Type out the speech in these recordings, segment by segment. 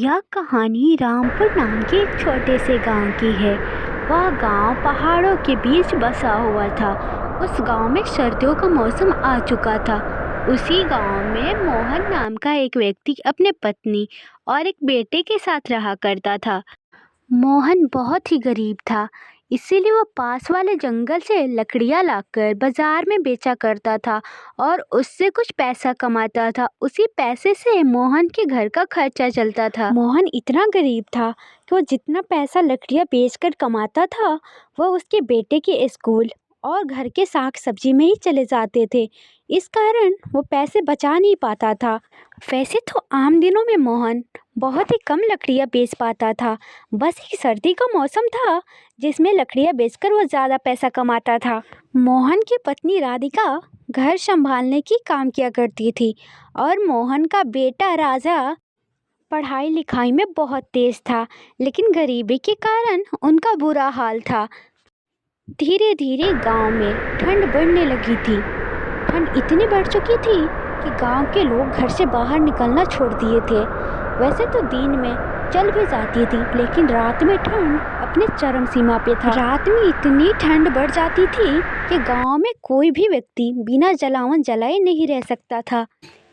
यह कहानी रामपुर नाम के एक छोटे से गांव की है। वह गांव पहाड़ों के बीच बसा हुआ था। उस गांव में सर्दियों का मौसम आ चुका था। उसी गांव में मोहन नाम का एक व्यक्ति अपने पत्नी और एक बेटे के साथ रहा करता था। मोहन बहुत ही गरीब था, इसीलिए वो पास वाले जंगल से लकड़ियाँ लाकर बाजार में बेचा करता था और उससे कुछ पैसा कमाता था। उसी पैसे से मोहन के घर का खर्चा चलता था। मोहन इतना गरीब था कि वो जितना पैसा लकड़ियाँ बेचकर कमाता था वह उसके बेटे के स्कूल और घर के साग सब्जी में ही चले जाते थे। इस कारण वो पैसे बचा नहीं पाता था। वैसे तो आम दिनों में मोहन बहुत ही कम लकड़ियाँ बेच पाता था। बस एक सर्दी का मौसम था जिसमें लकड़ियाँ बेचकर वो ज़्यादा पैसा कमाता था। मोहन की पत्नी राधिका घर संभालने की काम किया करती थी और मोहन का बेटा राजा पढ़ाई लिखाई में बहुत तेज था, लेकिन गरीबी के कारण उनका बुरा हाल था। धीरे धीरे गांव में ठंड बढ़ने लगी थी। ठंड इतनी बढ़ चुकी थी कि गांव के लोग घर से बाहर निकलना छोड़ दिए थे। वैसे तो दिन में चल भी जाती थी, लेकिन रात में ठंड अपने चरम सीमा पे था। रात में इतनी ठंड बढ़ जाती थी कि गांव में कोई भी व्यक्ति बिना जलावन जलाए नहीं रह सकता था।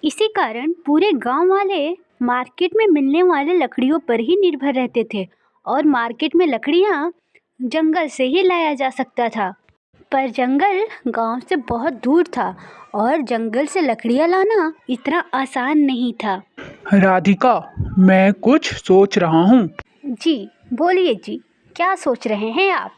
इसी कारण पूरे गांव वाले मार्केट में मिलने वाले लकड़ियों पर ही निर्भर रहते थे और मार्केट में लकड़ियाँ जंगल से ही लाया जा सकता था। पर जंगल गांव से बहुत दूर था और जंगल से लकड़ियाँ लाना इतना आसान नहीं था। राधिका, मैं कुछ सोच रहा हूँ। जी बोलिए जी, क्या सोच रहे हैं आप?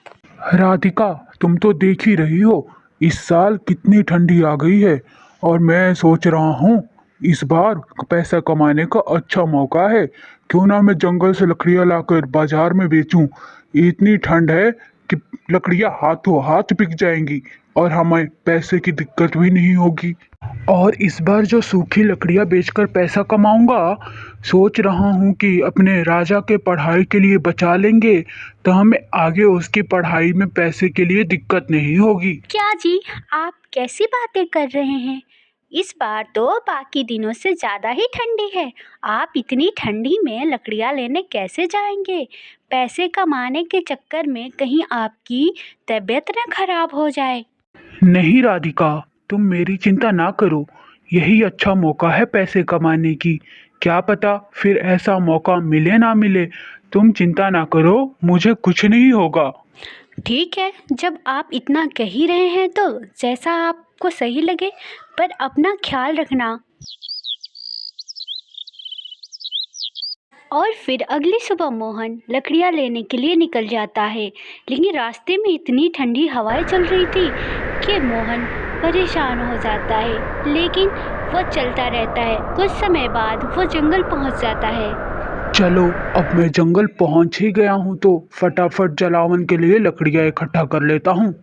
राधिका, तुम तो देख ही रही हो इस साल कितनी ठंडी आ गई है और मैं सोच रहा हूँ इस बार पैसा कमाने का अच्छा मौका है। क्यों ना मैं जंगल से लकड़ियाँ लाकर बाजार में बेचूं। इतनी ठंड है कि लकड़ियाँ हाथों हाथ बिक जाएंगी और हमें पैसे की दिक्कत भी नहीं होगी। और इस बार जो सूखी लकड़ियाँ बेचकर पैसा कमाऊंगा, सोच रहा हूँ कि अपने राजा के पढ़ाई के लिए बचा लेंगे तो हमें आगे उसकी पढ़ाई में पैसे के लिए दिक्कत नहीं होगी। क्या जी, आप कैसी बातें कर रहे हैं? इस बार तो बाकी दिनों से ज़्यादा ही ठंडी है। आप इतनी ठंडी में लकड़ियाँ लेने कैसे जाएंगे? पैसे कमाने के चक्कर में कहीं आपकी तबीयत ना खराब हो जाए। नहीं राधिका, तुम मेरी चिंता ना करो। यही अच्छा मौका है पैसे कमाने की। क्या पता फिर ऐसा मौका मिले ना मिले। तुम चिंता ना करो, मुझे कुछ नहीं होगा। ठीक है, जब आप इतना कह ही रहे हैं तो जैसा आपको सही लगे, पर अपना ख्याल रखना। और फिर अगली सुबह मोहन लकड़ियाँ लेने के लिए निकल जाता है, लेकिन रास्ते में इतनी ठंडी हवाएं चल रही थी कि मोहन परेशान हो जाता है। लेकिन वो चलता रहता है। कुछ समय बाद वो जंगल पहुंच जाता है। चलो, अब मैं जंगल पहुंच ही गया हूँ तो फटाफट जलावन के लिए लकड़ियाँ इकट्ठा कर लेता हूँ।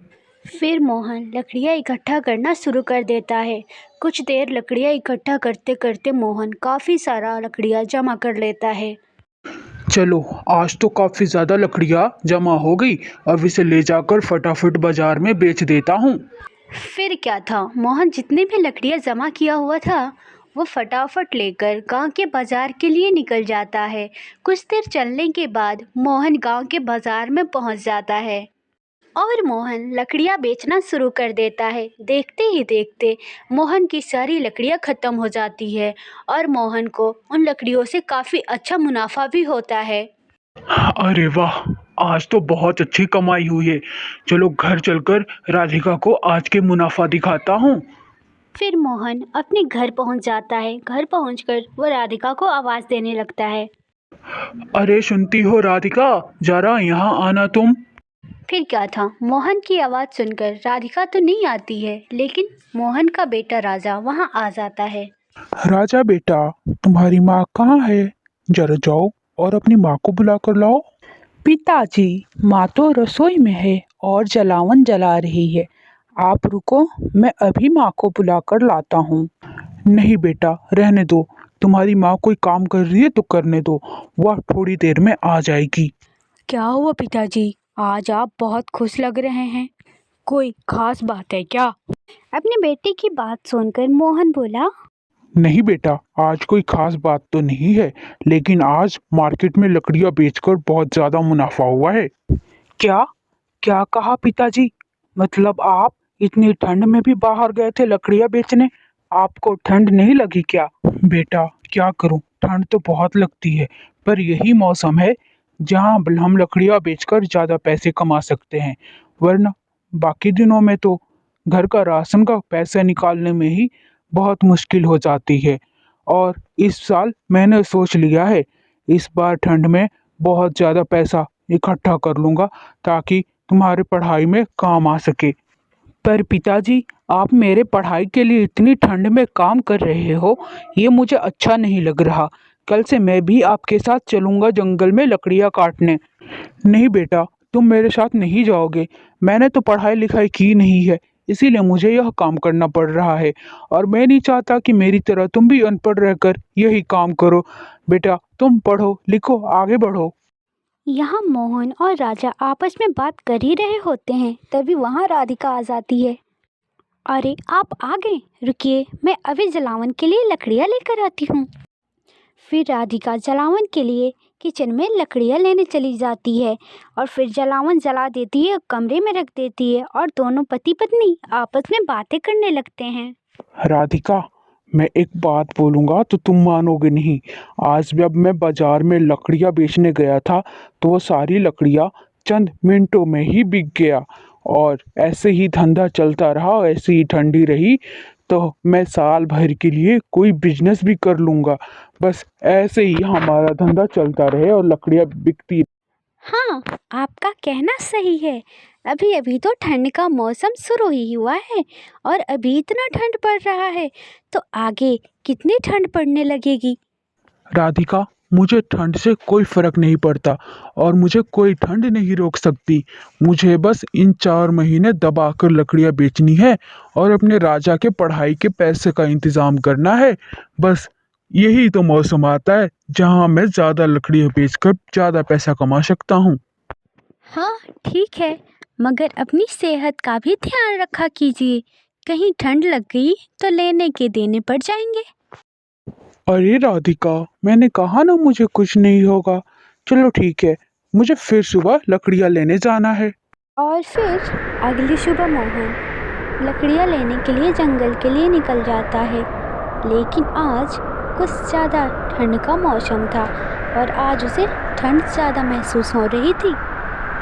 फिर मोहन लकड़ियाँ इकट्ठा करना शुरू कर देता है। कुछ देर लकड़ियाँ इकट्ठा करते करते मोहन काफ़ी सारा लकड़ियाँ जमा कर लेता है। चलो, आज तो काफी ज्यादा लकड़ियाँ जमा हो गई। अब इसे ले जाकर फटाफट बाजार में बेच देता हूँ। फिर क्या था, मोहन जितने भी लकड़ियाँ जमा किया हुआ था वो फटाफट लेकर गांव के बाजार के लिए निकल जाता है। कुछ देर चलने के बाद मोहन गांव के बाजार में पहुंच जाता है और मोहन लकड़ियाँ बेचना शुरू कर देता है। देखते ही देखते मोहन की सारी लकड़ियाँ ख़त्म हो जाती है और मोहन को उन लकड़ियों से काफ़ी अच्छा मुनाफा भी होता है। अरे वाह, आज तो बहुत अच्छी कमाई हुई है। चलो घर चलकर राधिका को आज के मुनाफा दिखाता हूँ। फिर मोहन अपने घर पहुंच जाता है। घर पहुंचकर वो राधिका को आवाज़ देने लगता है। अरे सुनती हो राधिका, जरा यहाँ आना तुम। फिर क्या था, मोहन की आवाज़ सुनकर राधिका तो नहीं आती है, लेकिन मोहन का बेटा राजा वहाँ आ जाता है। राजा बेटा, तुम्हारी माँ कहाँ है? जरा जाओ और अपनी माँ को बुला कर लाओ। पिताजी, माँ तो रसोई में है और जलावन जला रही है। आप रुको, मैं अभी माँ को बुला कर लाता हूँ। नहीं बेटा, रहने दो। तुम्हारी माँ कोई काम कर रही है तो करने दो, वह थोड़ी देर में आ जाएगी। क्या हुआ पिताजी, आज आप बहुत खुश लग रहे हैं, कोई खास बात है क्या? अपने बेटे की बात सुनकर मोहन बोला। नहीं बेटा, आज कोई खास बात तो नहीं है, लेकिन आज मार्केट में लकड़ियां बेचकर बहुत ज्यादा मुनाफा हुआ है। क्या क्या कहा पिताजी? मतलब आप इतनी ठंड में भी बाहर गए थे लकड़ियां बेचने? आपको ठंड नहीं लगी क्या? बेटा, क्या करूं, ठंड तो बहुत लगती है, पर यही मौसम है जहां हम लकड़ियां बेचकर ज्यादा पैसे कमा सकते हैं। वरना बाकी दिनों में तो घर का राशन का पैसा निकालने में ही बहुत मुश्किल हो जाती है। और इस साल मैंने सोच लिया है, इस बार ठंड में बहुत ज़्यादा पैसा इकट्ठा कर लूँगा ताकि तुम्हारे पढ़ाई में काम आ सके। पर पिताजी, आप मेरे पढ़ाई के लिए इतनी ठंड में काम कर रहे हो, ये मुझे अच्छा नहीं लग रहा। कल से मैं भी आपके साथ चलूँगा जंगल में लकड़ियाँ काटने। नहीं बेटा, तुम मेरे साथ नहीं जाओगे। मैंने तो पढ़ाई लिखाई की नहीं है, इसीलिए मुझे यह काम करना पड़ रहा है। और मैं नहीं चाहता कि मेरी तरह तुम भी अनपढ़ रहकर यही काम करो। बेटा, तुम पढ़ो लिखो, आगे बढ़ो। यहाँ मोहन और राजा आपस में बात कर ही रहे होते हैं, तभी वहाँ राधिका आ जाती है। अरे आप आ गए, रुकिए, मैं अभी जलावन के लिए लकड़ियाँ लेकर आती हूँ। फिर राधिका जलावन के लिए किचन में लकड़ियाँ लेने चली जाती है और फिर जलावन जला देती है, कमरे में रख देती है और दोनों पति पत्नी आपस में बातें करने लगते हैं। राधिका, मैं एक बात बोलूंगा तो तुम मानोगे नहीं। आज जब मैं बाजार में लकड़ियां बेचने गया था, तो वो सारी लकड़ियां चंद मिनटों में ही बिक गया। और ऐसे ही धंधा चलता रहा, ऐसे ही ठंडी रही, तो मैं साल भर के लिए कोई बिजनेस भी कर लूंगा। बस ऐसे ही हमारा धंधा चलता रहे और लकड़ियां बिकती। हाँ, आपका कहना सही है। अभी अभी तो ठंड का मौसम शुरू ही हुआ है और अभी इतना ठंड पड़ रहा है, तो आगे कितनी ठंड पड़ने लगेगी। राधिका, मुझे ठंड से कोई फर्क नहीं पड़ता और मुझे कोई ठंड नहीं रोक सकती। मुझे बस इन 4 महीने दबाकर लकड़ियां बेचनी है और अपने राजा के पढ़ाई के पैसे का इंतजाम करना है। बस यही तो मौसम आता है जहां मैं ज्यादा लकड़ियां बेचकर ज्यादा पैसा कमा सकता हूँ। हाँ ठीक है, मगर अपनी सेहत का भी ध्यान रखा कीजिए। कहीं ठंड लग गई तो लेने के देने पड़ जाएंगे। अरे राधिका, मैंने कहा ना मुझे कुछ नहीं होगा। चलो ठीक है, मुझे फिर सुबह लकड़ियां लेने जाना है। और फिर अगली सुबह मोहन लकड़ियाँ लेने के लिए जंगल के लिए निकल जाता है। लेकिन आज कुछ ज़्यादा ठंड का मौसम था और आज उसे ठंड ज़्यादा महसूस हो रही थी।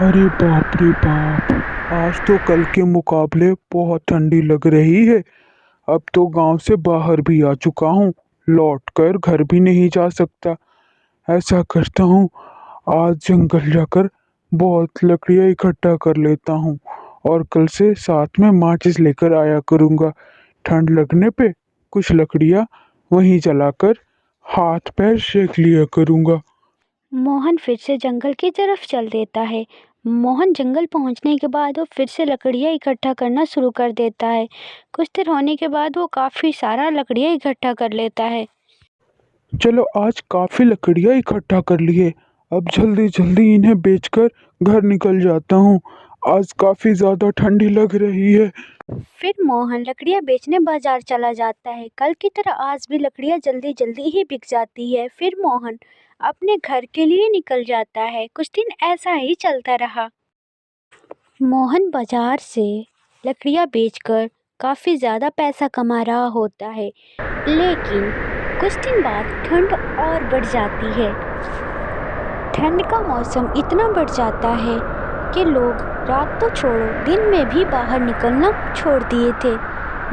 अरे बाप रे बाप, आज तो कल के मुकाबले बहुत ठंडी लग रही है। अब तो गांव से बाहर भी आ चुका हूँ, लौट कर घर भी नहीं जा सकता। ऐसा करता हूँ, आज जंगल जाकर बहुत लकड़ियाँ इकट्ठा कर लेता हूँ और कल से साथ में माचिस लेकर आया करूँगा। ठंड लगने पे कुछ लकड़ियाँ वहीं जलाकर हाथ पैर सेक लिया करूँगा। मोहन फिर से जंगल की तरफ चल देता है। मोहन जंगल पहुंचने के बाद वो फिर से लकड़ियाँ इकट्ठा करना शुरू कर देता है। कुछ देर होने के बाद वो काफ़ी सारा लकड़ियाँ इकट्ठा कर लेता है। चलो, आज काफी लकड़ियाँ इकट्ठा कर लिए। अब जल्दी जल्दी इन्हें बेचकर घर निकल जाता हूँ। आज काफी ज्यादा ठंडी लग रही है। फिर मोहन लकड़ियाँ बेचने बाजार चला जाता है। कल की तरह आज भी लकड़ियाँ जल्दी जल्दी ही बिक जाती है। फिर मोहन अपने घर के लिए निकल जाता है। कुछ दिन ऐसा ही चलता रहा। मोहन बाजार से लकड़ियाँ बेचकर काफ़ी ज़्यादा पैसा कमा रहा होता है। लेकिन कुछ दिन बाद ठंड और बढ़ जाती है। ठंड का मौसम इतना बढ़ जाता है कि लोग रात तो छोड़ो, दिन में भी बाहर निकलना छोड़ दिए थे।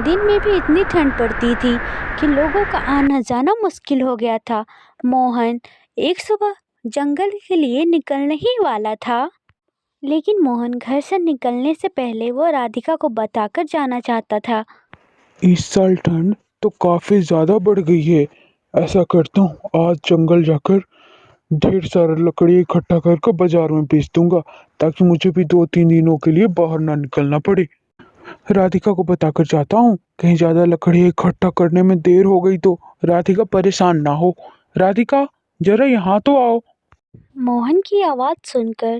दिन में भी इतनी ठंड पड़ती थी कि लोगों का आना जाना मुश्किल हो गया था। मोहन एक सुबह जंगल के लिए निकलने ही वाला था, लेकिन मोहन घर से निकलने से पहले वो राधिका को बताकर जाना चाहता था। इस साल ठंड तो काफी ज्यादा बढ़ गई है। ऐसा करता हूँ, आज जंगल जाकर ढेर सारा लकड़ी इकट्ठा करके बाजार में बेच दूंगा, ताकि मुझे भी 2-3 दिनों के लिए बाहर ना निकलना पड़े। राधिका को बताकर जाता हूँ, कहीं ज्यादा लकड़ी इकट्ठा करने में देर हो गई तो राधिका परेशान ना हो। राधिका, जरा यहाँ तो आओ। मोहन की आवाज़ सुनकर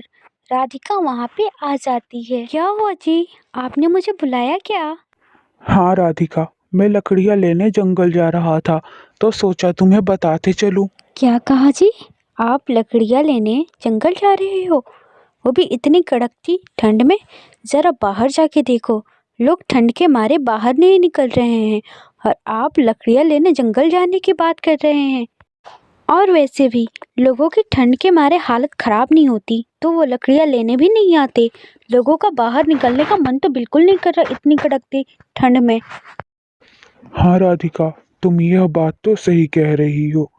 राधिका वहाँ पे आ जाती है। क्या हुआ जी, आपने मुझे बुलाया क्या? हाँ राधिका, मैं लकड़ियाँ लेने जंगल जा रहा था तो सोचा तुम्हें बताते चलूं। क्या कहा जी? आप लकड़ियाँ लेने जंगल जा रहे हो, वो भी इतनी कड़कती ठंड में? ज़रा बाहर जाके देखो, लोग ठंड के मारे बाहर नहीं निकल रहे हैं और आप लकड़ियाँ लेने जंगल जाने की बात कर रहे हैं। और वैसे भी लोगों की ठंड के मारे हालत ख़राब नहीं होती तो वो लकड़ियाँ लेने भी नहीं आते। लोगों का बाहर निकलने का मन तो बिल्कुल नहीं कर रहा इतनी कड़कती ठंड में। हाँ राधिका, तुम यह बात तो सही कह रही हो।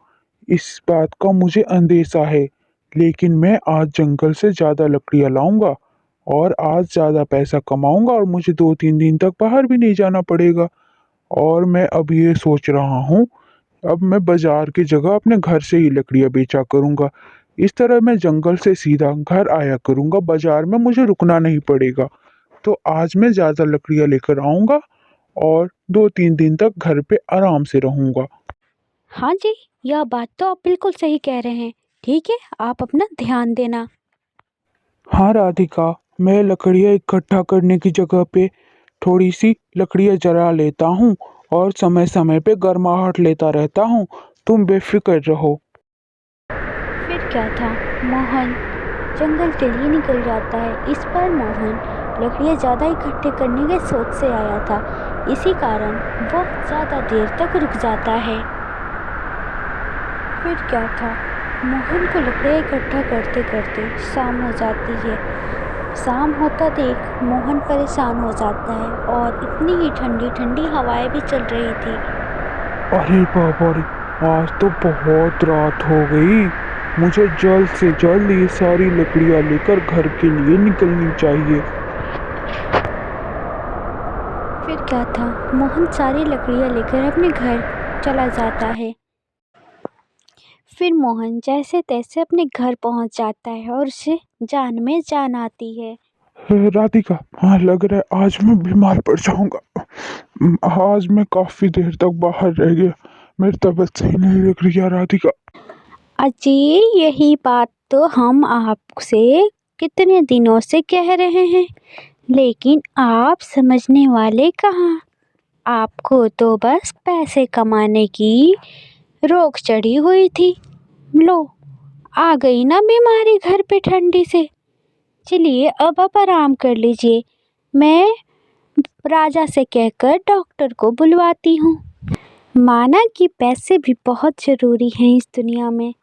इस बात का मुझे अंदेशा है, लेकिन मैं आज जंगल से ज़्यादा लकड़ियाँ लाऊंगा और आज ज़्यादा पैसा कमाऊंगा और मुझे 2-3 दिन तक बाहर भी नहीं जाना पड़ेगा। और मैं अब ये सोच रहा हूँ, अब मैं बाजार की जगह अपने घर से ही लकड़ियाँ बेचा करूँगा। इस तरह मैं जंगल से सीधा घर आया करूँगा, बाजार में मुझे रुकना नहीं पड़ेगा। तो आज मैं ज़्यादा लकड़ियाँ लेकर आऊँगा और 2-3 दिन तक घर पे आराम से रहूँगा। हाँ जी, यह बात तो आप बिल्कुल सही कह रहे हैं। ठीक है, आप अपना ध्यान देना। हाँ राधिका, मैं लकड़ियाँ इकट्ठा करने की जगह पे थोड़ी सी लकड़ियाँ जला लेता हूँ और समय समय पे गर्माहट लेता रहता हूँ। तुम बेफिक्र रहो। फिर क्या था, मोहन जंगल के लिए निकल जाता है। इस बार मोहन लकड़ियाँ ज़्यादा इकट्ठे करने के सोच से आया था, इसी कारण वो ज़्यादा देर तक रुक जाता है। फिर क्या था, मोहन को लकड़ियाँ इकट्ठा करते करते शाम हो जाती है। शाम होता देख मोहन परेशान हो जाता है और इतनी ही ठंडी ठंडी हवाएं भी चल रही थी। अरे बाबा रे, आज तो बहुत रात हो गई। मुझे जल्द से जल्द ये सारी लकड़ियाँ लेकर घर के लिए निकलनी चाहिए। फिर क्या था, मोहन सारी लकड़ियाँ लेकर अपने घर चला जाता है। फिर मोहन जैसे तैसे अपने घर पहुंच जाता है और उसे जान में जान आती है। राधिका, हाँ लग रहा है आज मैं बीमार पड़ जाऊंगा। आज मैं काफी देर तक बाहर रह गया, मेरी तबीयत सही नहीं लग रही है राधिका। अजी, यही बात तो हम आपसे कितने दिनों से कह रहे हैं, लेकिन आप समझने वाले कहाँ। आपको तो बस पैसे कमाने की रोग चढ़ी हुई थी। लो, आ गई ना बीमारी घर पे ठंडी से। चलिए अब आप आराम कर लीजिए, मैं राजा से कहकर डॉक्टर को बुलवाती हूँ। माना कि पैसे भी बहुत ज़रूरी हैं इस दुनिया में,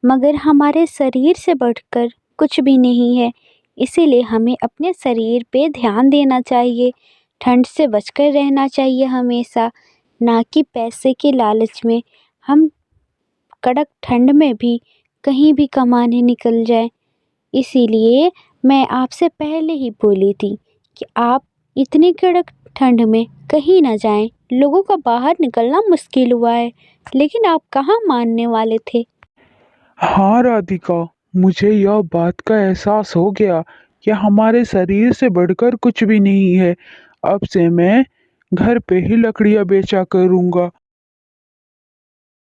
मगर हमारे शरीर से बढ़कर कुछ भी नहीं है। इसीलिए हमें अपने शरीर पे ध्यान देना चाहिए, ठंड से बचकर रहना चाहिए हमेशा, ना कि पैसे के लालच में हम कड़क ठंड में भी कहीं भी कमाने निकल जाएं। इसीलिए मैं आपसे पहले ही बोली थी कि आप इतनी कड़क ठंड में कहीं ना जाएं। लोगों का बाहर निकलना मुश्किल हुआ है, लेकिन आप कहाँ मानने वाले थे। हाँ राधिका, मुझे यह बात का एहसास हो गया कि हमारे शरीर से बढ़कर कुछ भी नहीं है। अब से मैं घर पे ही लकड़ियाँ बेचा करूँगा।